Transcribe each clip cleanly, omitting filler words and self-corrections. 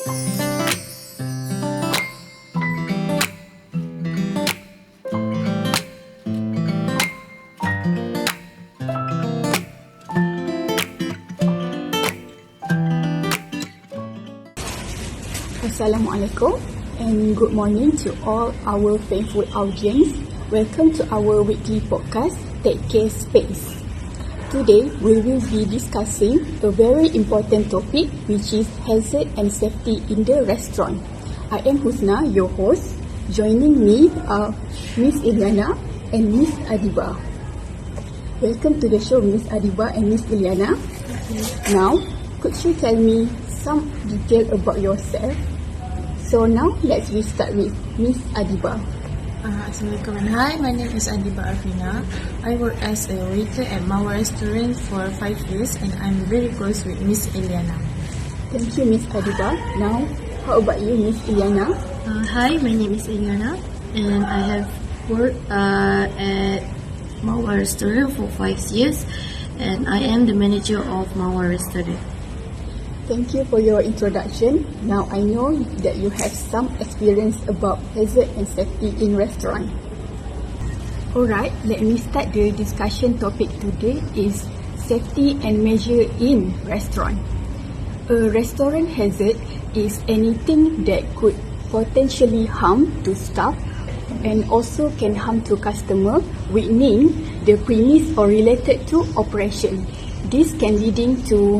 Assalamualaikum and good morning to all our faithful audience. Welcome to our weekly podcast, Take Care Space. Today, we will be discussing a very important topic, which is hazard and safety in the restaurant. I am HUSNA, your host. Joining me are Miss ELLYANA and Miss ADEEBA. Welcome to the show, Miss ADEEBA and Miss ELLYANA. Now, could you tell me some detail about yourself? So now, let's restart with Miss ADEEBA. Assalamualaikum and hi, my name is ADEEBA Arfina. I work as a waiter at Mawar restaurant for 5 years and I'm very close with Miss ELLYANA. Thank you, Miss ADEEBA. Now, how about you, Miss ELLYANA? Hi, my name is ELLYANA and I have worked at Mawar restaurant for 5 years and I am the manager of Mawar restaurant. Thank you for your introduction. Now I know that you have some experience about hazard and safety in restaurant. Alright, let me start the discussion topic today is safety and measure in restaurant. A restaurant hazard is anything that could potentially harm to staff and also can harm to customer within the premise or related to operation. This can leading to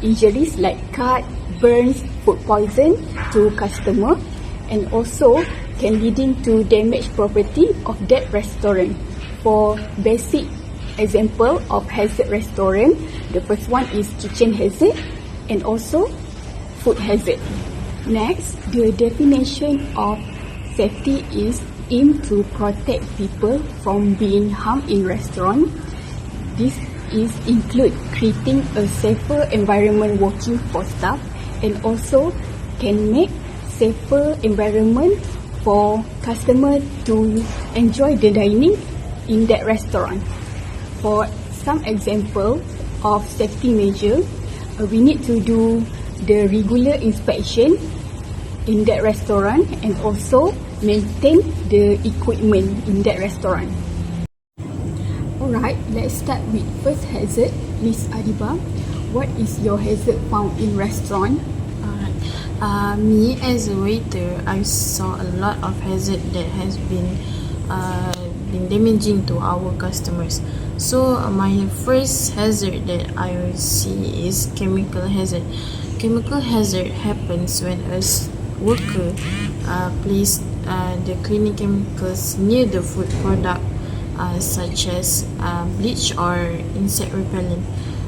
injuries like cut, burns, food poison to customer and also can leading to damaged property of that restaurant. For basic example of hazard restaurant, the first one is kitchen hazard and also food hazard. Next, the definition of safety is aim to protect people from being harmed in restaurant. This is include creating a safer environment working for staff and also can make safer environment for customer to enjoy the dining in that restaurant. For some example of safety measure, we need to do the regular inspection in that restaurant and also maintain the equipment in that restaurant. Alright, let's start with first hazard. Miss ADEEBA, what is your hazard found in restaurant? Me as a waiter, I saw a lot of hazard that has been damaging to our customers. So my first hazard that I will see is chemical hazard. Chemical hazard happens when a worker place the cleaning chemicals near the food product, such as bleach or insect repellent.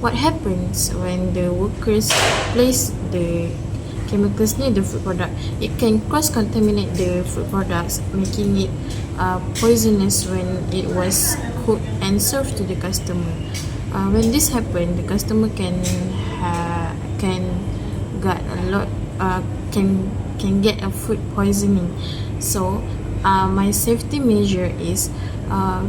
What happens when the workers place the chemicals near the food product? It can cross-contaminate the food products, making it poisonous when it was cooked and served to the customer. When this happens, the customer can get a food poisoning. So my safety measure is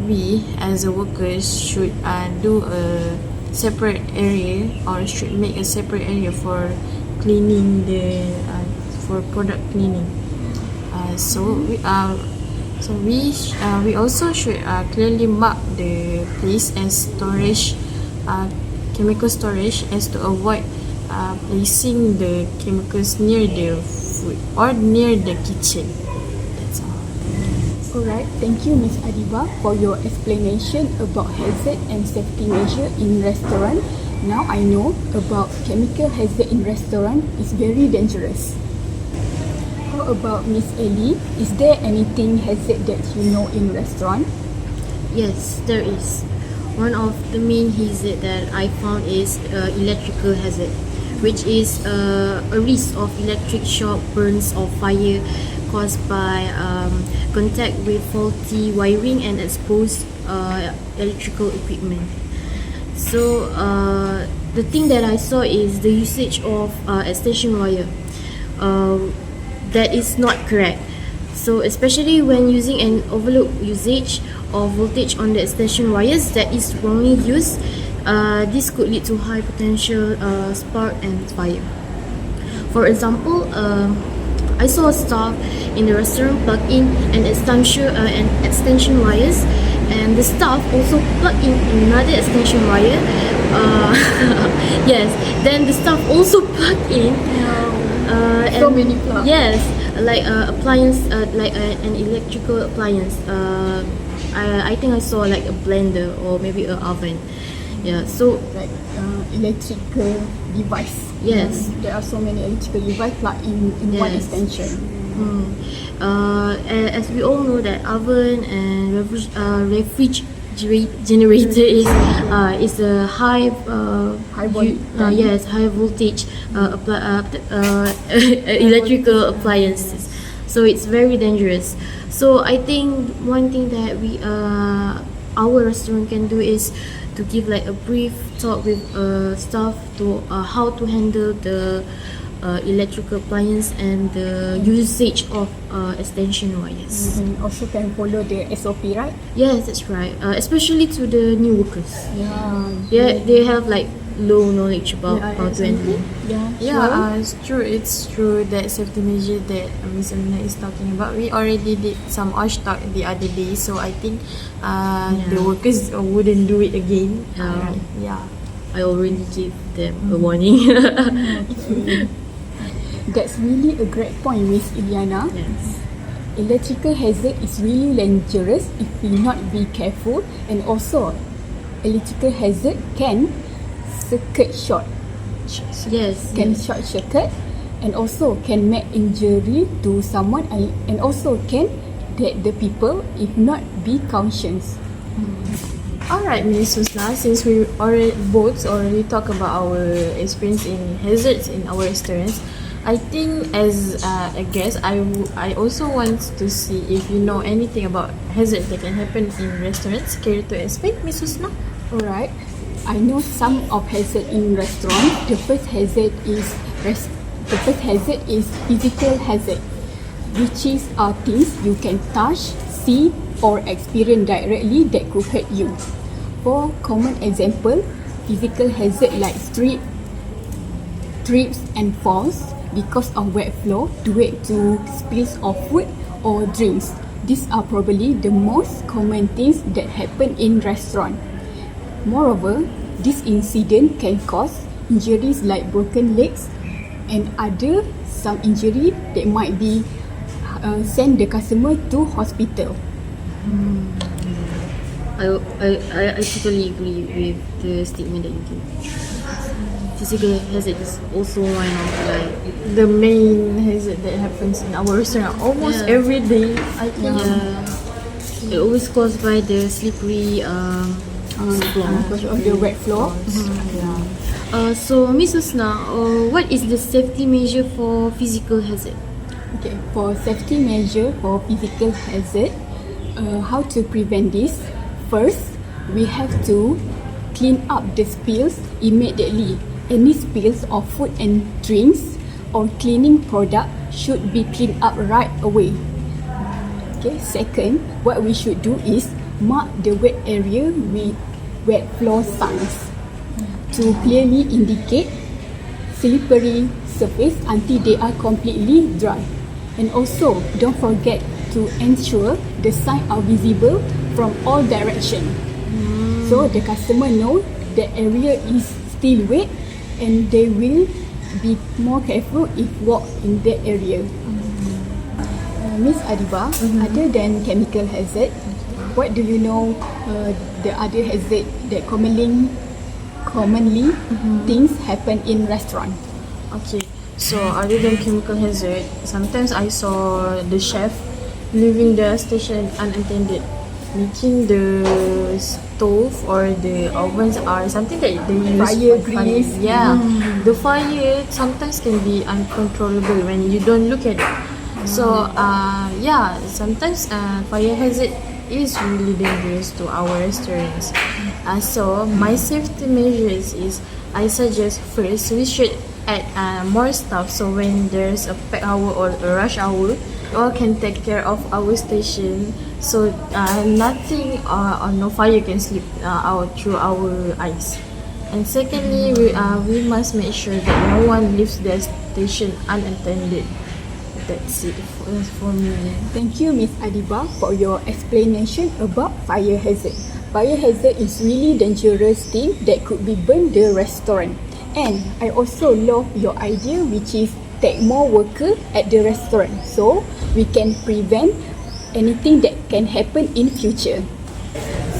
we as a workers should do a separate area or should make a separate area for cleaning for product cleaning. We also should clearly mark the place as storage, chemical storage, as to avoid placing the chemicals near the food or near the kitchen. That's all. Alright, thank you Miss ADEEBA for your explanation about hazard and safety measure in restaurant. Now I know about chemical hazard in restaurant is very dangerous. How about Miss Ellie? Is there anything hazard that you know in restaurant? Yes, there is. One of the main hazard that I found is electrical hazard, which is a risk of electric shock, burns or fire caused by contact with faulty wiring and exposed electrical equipment. So the thing that I saw is the usage of extension wire. That is not correct. So especially when using an overload usage of voltage on the extension wires that is wrongly used, this could lead to high potential spark and fire. For example, I saw a staff in the restaurant plug in an extension wires, and the staff also plug in another extension wire. Yes, then the staff also plug in. So many plugs. Yes, like appliance, like an electrical appliance. I think I saw like a blender or maybe an oven. Yeah, so Like electrical device. Yes. There are so many electrical device plugged in one Yes. extension. As we all know that oven and refrigerator is a high voltage. high voltage electrical appliances, so it's very dangerous. So I think one thing that our restaurant can do is to give like a brief talk with staff to how to handle the electrical appliance and the usage of extension wires. And also can follow the SOP, right? Yes, that's right. Especially to the new workers. Yeah. They have like low knowledge about Yeah, how to handle. Yeah. It's true. It's true that safety measure that Miss Amina is talking about. We already did some OSH talk the other day, so I think the workers wouldn't do it again. Yeah. I already gave them a warning. That's really a great point, Miss Iliana. Yes. Electrical hazard is really dangerous if we not be careful, and also electrical hazard can circuit short, Yes. can short circuit, and also can make injury to someone, and also can dead the people if not be conscious. Alright, Miss Husna, since we both already talk about our experience in hazards in our restaurants, I think as a guest, I also want to see if you know anything about hazards that can happen in restaurants. Care to explain, Miss Husna? Alright, I know some of hazard in restaurant. The first hazard is physical hazard, which is things you can touch, see, or experience directly that could hurt you. For common example, physical hazard like trips and falls because of wet floor due to spills of food or drinks. These are probably the most common things that happen in restaurant. Moreover, this incident can cause injuries like broken legs and some injury that might be send the customer to hospital. I totally agree with the statement that you gave. Physical hazard is also one of like The main hazard that happens in our restaurant almost every day, I think. it always caused by the slippery floor. Because of the wet floor. So Miss Husna, what is the safety measure for physical hazard? Okay, for safety measure for physical hazard, how to prevent this? First, we have to clean up the spills immediately. Any spills of food and drinks or cleaning product should be cleaned up right away. Okay, second, what we should do is mark the wet area with wet floor signs to clearly indicate slippery surface until they are completely dry. And also, don't forget to ensure the signs are visible from all directions, so the customer know the area is still wet and they will be more careful if walk in that area. Miss Adiba, other than chemical hazard, what do you know the other hazard that commonly things happen in restaurant? Okay, so other than chemical hazard, sometimes I saw the chef leaving the station unattended, making the stove or the ovens are something that they use Fire for grease. the fire sometimes can be uncontrollable when you don't look at it. So sometimes fire hazard is really dangerous to our restaurants. So my safety measures is, I suggest first we should add more staff, so when there's a peak hour or a rush hour, all can take care of our station, so nothing or no fire can slip out through our eyes. And secondly, we must make sure that no one leaves their station unattended. That's it for me. Thank you, Miss Adiba, for your explanation about fire hazard. Fire hazard is really dangerous thing that could be burn the restaurant. And I also love your idea, which is take more worker at the restaurant, so we can prevent anything that can happen in future.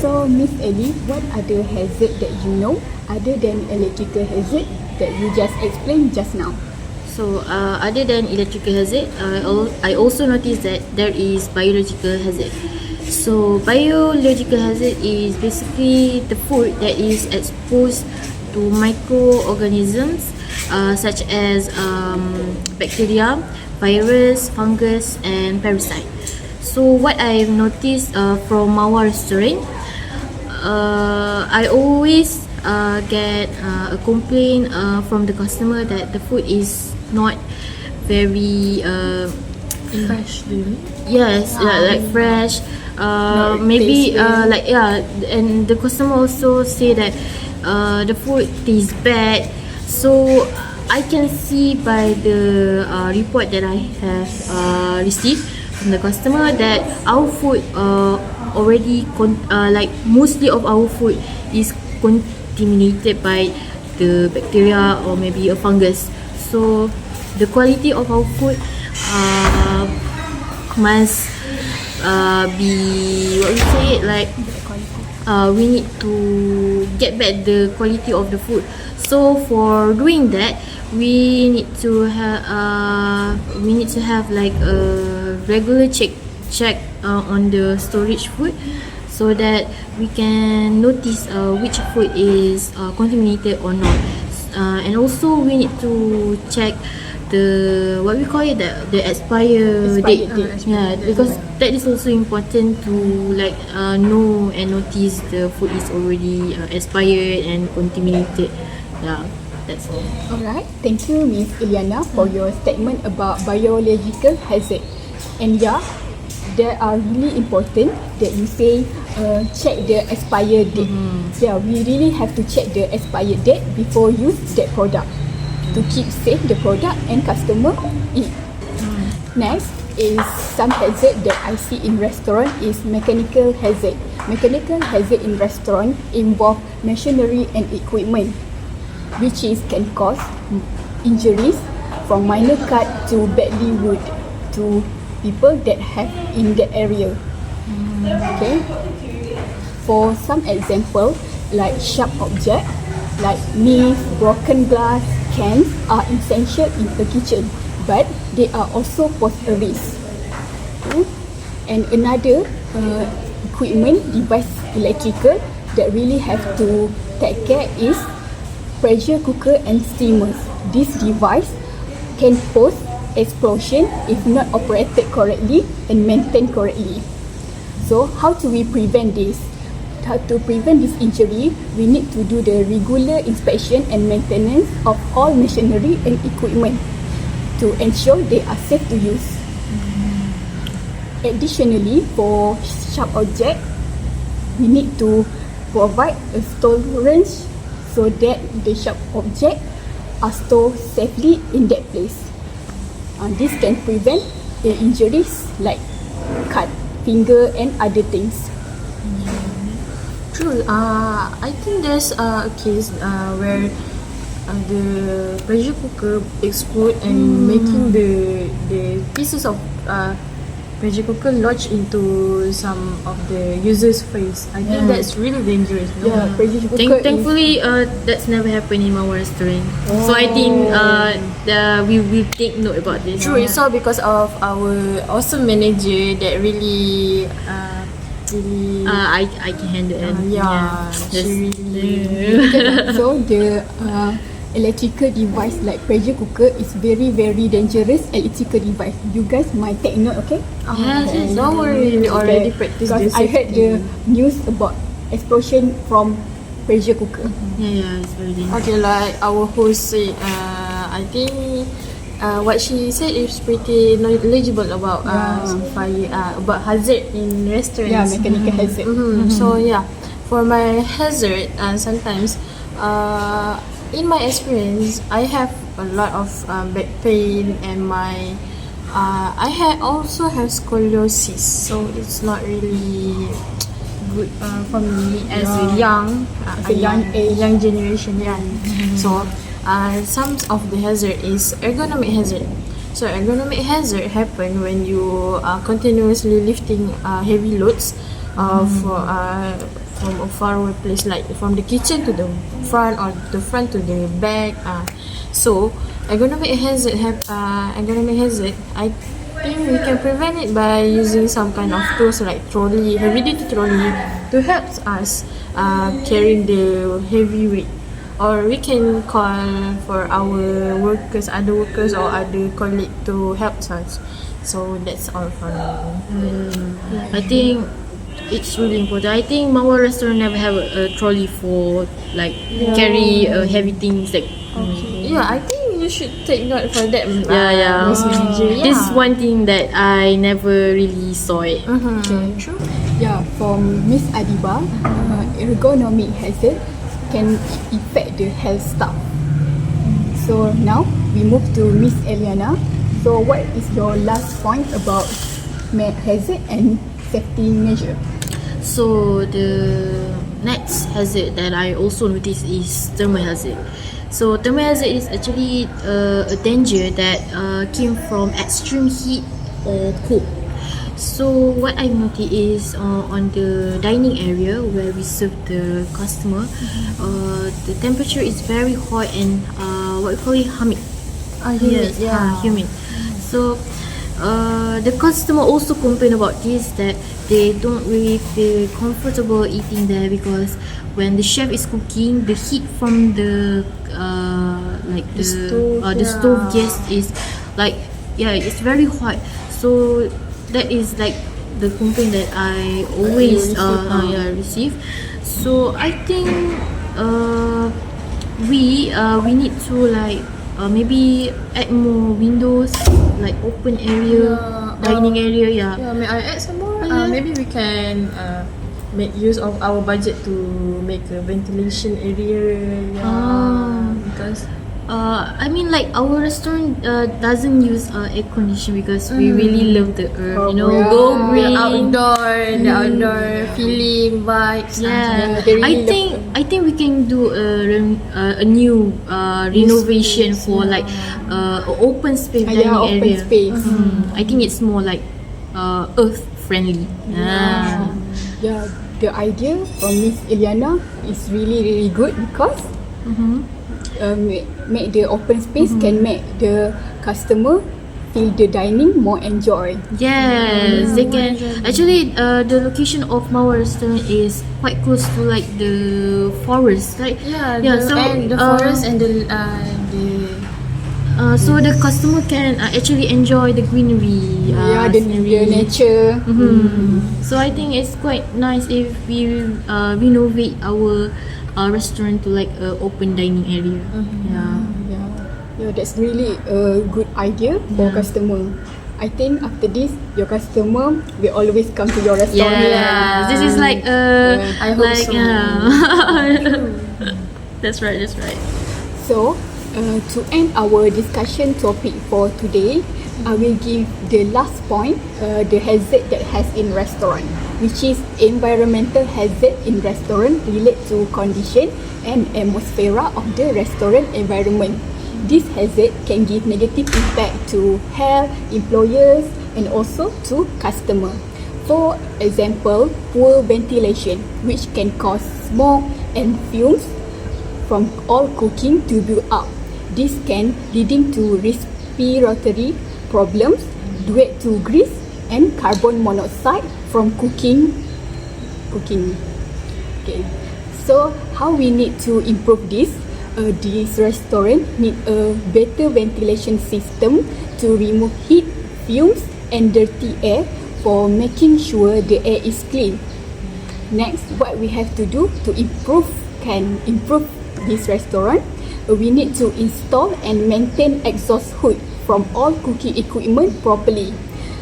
So, Miss Ellie, what other hazard that you know other than electrical hazard that you just explained just now? So other than electrical hazard, I also noticed that there is biological hazard. So biological hazard is basically the food that is exposed to microorganisms such as bacteria, virus, fungus, and parasite. So what I've noticed from Mawar restaurant, I always get a complaint from the customer that the food is not very Fresh, do you mean? yes, like fresh. Maybe tasty. and the customer also say that the food tastes bad. So I can see by the report that I have received from the customer that our food already like mostly of our food is contaminated by the bacteria or maybe a fungus. So the quality of our food must be what we say it like we need to get back the quality of the food. So for doing that, we need to have like a regular check on the storage food, so that we can notice which food is contaminated or not. And also we need to check the what we call it, the expire date. Date. Yeah, because that is also important to like know and notice the food is already expired and contaminated. Yeah, that's all. Alright, thank you, Miss ELLYANA, for your statement about biological hazard. And yeah, they are really important that you say check the expire date. Yeah, we really have to check the expire date before use that product to keep safe the product and customer eat. Next is some hazard that I see in restaurant is mechanical hazard. Mechanical hazard in restaurant involve machinery and equipment, which is can cause injuries from minor cut to badly wound to people that have in that area. Okay. For some example, like sharp object, like knife, broken glass, cans are essential in a kitchen, but they are also pose a risk. Okay. And another equipment device electrical that really have to take care is pressure cooker and steamers. This device can cause explosion if not operated correctly and maintained correctly. So how do we prevent this? How to prevent this injury, we need to do the regular inspection and maintenance of all machinery and equipment to ensure they are safe to use. Additionally, for sharp object, we need to provide a storage so that the sharp object are stored safely in that place. This can prevent the injuries like cut finger and other things. True. I think there's a case where the pressure cooker explode and making the pieces of pressure cooker lodge into some of the user's face. I think that's really dangerous. No? Yeah, pressure cooker Thankfully, that's never happened in our restaurant. So I think we will take note about this. True. It's all because of our awesome manager that really I can handle it. she really so the electrical device like pressure cooker is very very dangerous electrical device. You guys might take note, okay? yes, don't worry, we already practice Because this. I heard the news about explosion from pressure cooker. Yeah, it's very dangerous. Okay, like our host said, I think what she said is pretty knowledgeable about fire, about hazard in restaurants. Yeah, mechanical hazard. So yeah, for my hazard, sometimes in my experience, I have a lot of back pain and my also have scoliosis, so it's not really good for me as a young, a young age. young generation. Yeah. So some of the hazard is ergonomic hazard. So ergonomic hazard happen when you are continuously lifting heavy loads from a far away place, like from the kitchen to the front or the front to the back. So ergonomic hazard I think we can prevent it by using some kind of tools like trolley, heavy duty trolley, to help us carrying the heavy weight. Or we can call for our workers, other workers or other colleague to help us. So that's all for me. I think it's really important. I think Mawar restaurant never have a trolley for like carry heavy things like. Yeah, I think you should take note for that. Yeah. Miss Manager. This is one thing that I never really saw it. Okay, true. Yeah, from Miss ADEEBA, ergonomic hazard can affect the health staff. So now we move to Miss ELLYANA. So what is your last point about hazard and safety measure? So the next hazard that I also noticed is thermal hazard. So thermal hazard is actually a danger that came from extreme heat or cold. So what I noticed is on the dining area where we serve the customer, the temperature is very hot and what we call it humid. Humid, Humid. So the customer also complain about this, that they don't really feel comfortable eating there because when the chef is cooking, the heat from the stove gas is like it's very hot. So that is like the complaint that I always receive. So I think we need to like maybe add more windows, like open area, dining area. Yeah, may I add some more? Maybe we can make use of our budget to make a ventilation area. Because I mean, like our restaurant doesn't use air condition because we really love the earth. Go green. the outdoor feeling vibes. Yeah, they really I think we can do a new renovation for like open space dining open area. space. I think it's more like earth friendly. Yeah, the idea from Miss ELLYANA is really good because make the open space can make the customer feel the dining more enjoy. Yes, they can. Actually, the location of Mawar restaurant is quite close to like the forest, right? the forest and the so the customer can actually enjoy the greenery. The nature. So I think it's quite nice if we renovate our restaurant to like a open dining area. Yeah, that's really a good idea for customer. I think after this, your customer will always come to your restaurant. Yeah, this is like I hope like so. That's right. So, to end our discussion topic for today, I will give the last point, the hazard that has in restaurant, which is environmental hazard in restaurant relate to condition and atmosphere of the restaurant environment. This hazard can give negative impact to health, employers and also to customer. For example, poor ventilation, which can cause smoke and fumes from all cooking to build up. This can leading to respiratory problems due to grease and carbon monoxide from cooking. Okay. So how we need to improve this? This restaurant need a better ventilation system to remove heat, fumes and dirty air for making sure the air is clean. Next, what we have to do to improve this restaurant, we need to install and maintain exhaust hood from all cooking equipment properly.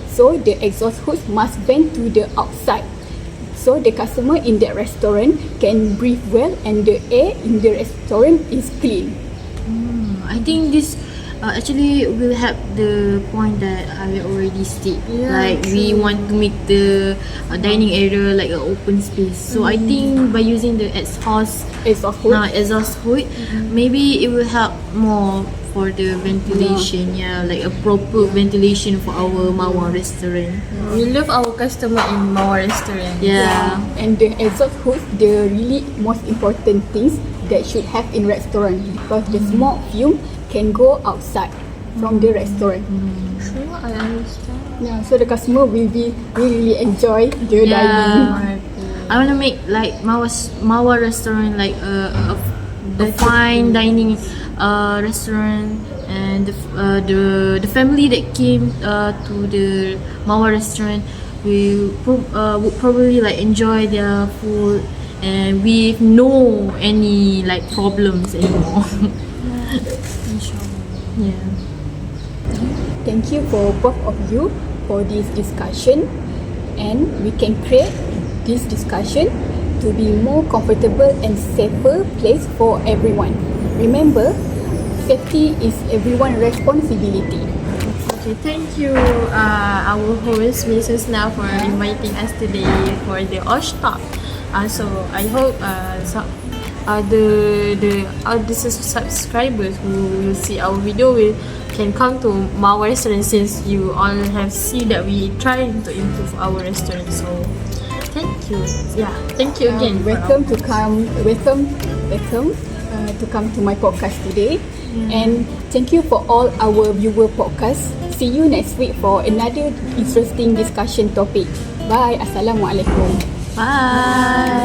So the exhaust hood must vent to the outside so the customer in that restaurant can breathe well and the air in the restaurant is clean. I think this actually will help the point that I already stated. Like we want to make the dining area like an open space. So I think by using the exhaust hood, maybe it will help more for the ventilation. Like a proper ventilation for our Mawar restaurant. We love our customer in Mawar restaurant. And the exhaust hood, the really most important things that should have in restaurant, because the smoke fume can go outside from the restaurant. True, I understand. Yeah, so the customer will really enjoy the dining. I want to make like Mawar restaurant like a fine dining restaurant, and the family that came to the Mawar restaurant would probably like enjoy their food and with no any like problems anymore. Thank you for both of you for this discussion, and we can create this discussion to be more comfortable and safer place for everyone. Remember, safety is everyone's responsibility. Okay, thank you, our host Miss HUSNA, for inviting us today for the Osh Talk. So I hope the subscribers who will see our video can come to Mawar restaurant, since you all have seen that we trying to improve our restaurant. So thank you. Thank you again. Welcome to come to my podcast today, and thank you for all our viewer podcast. See you next week for another interesting discussion topic. Bye. Assalamualaikum. Bye.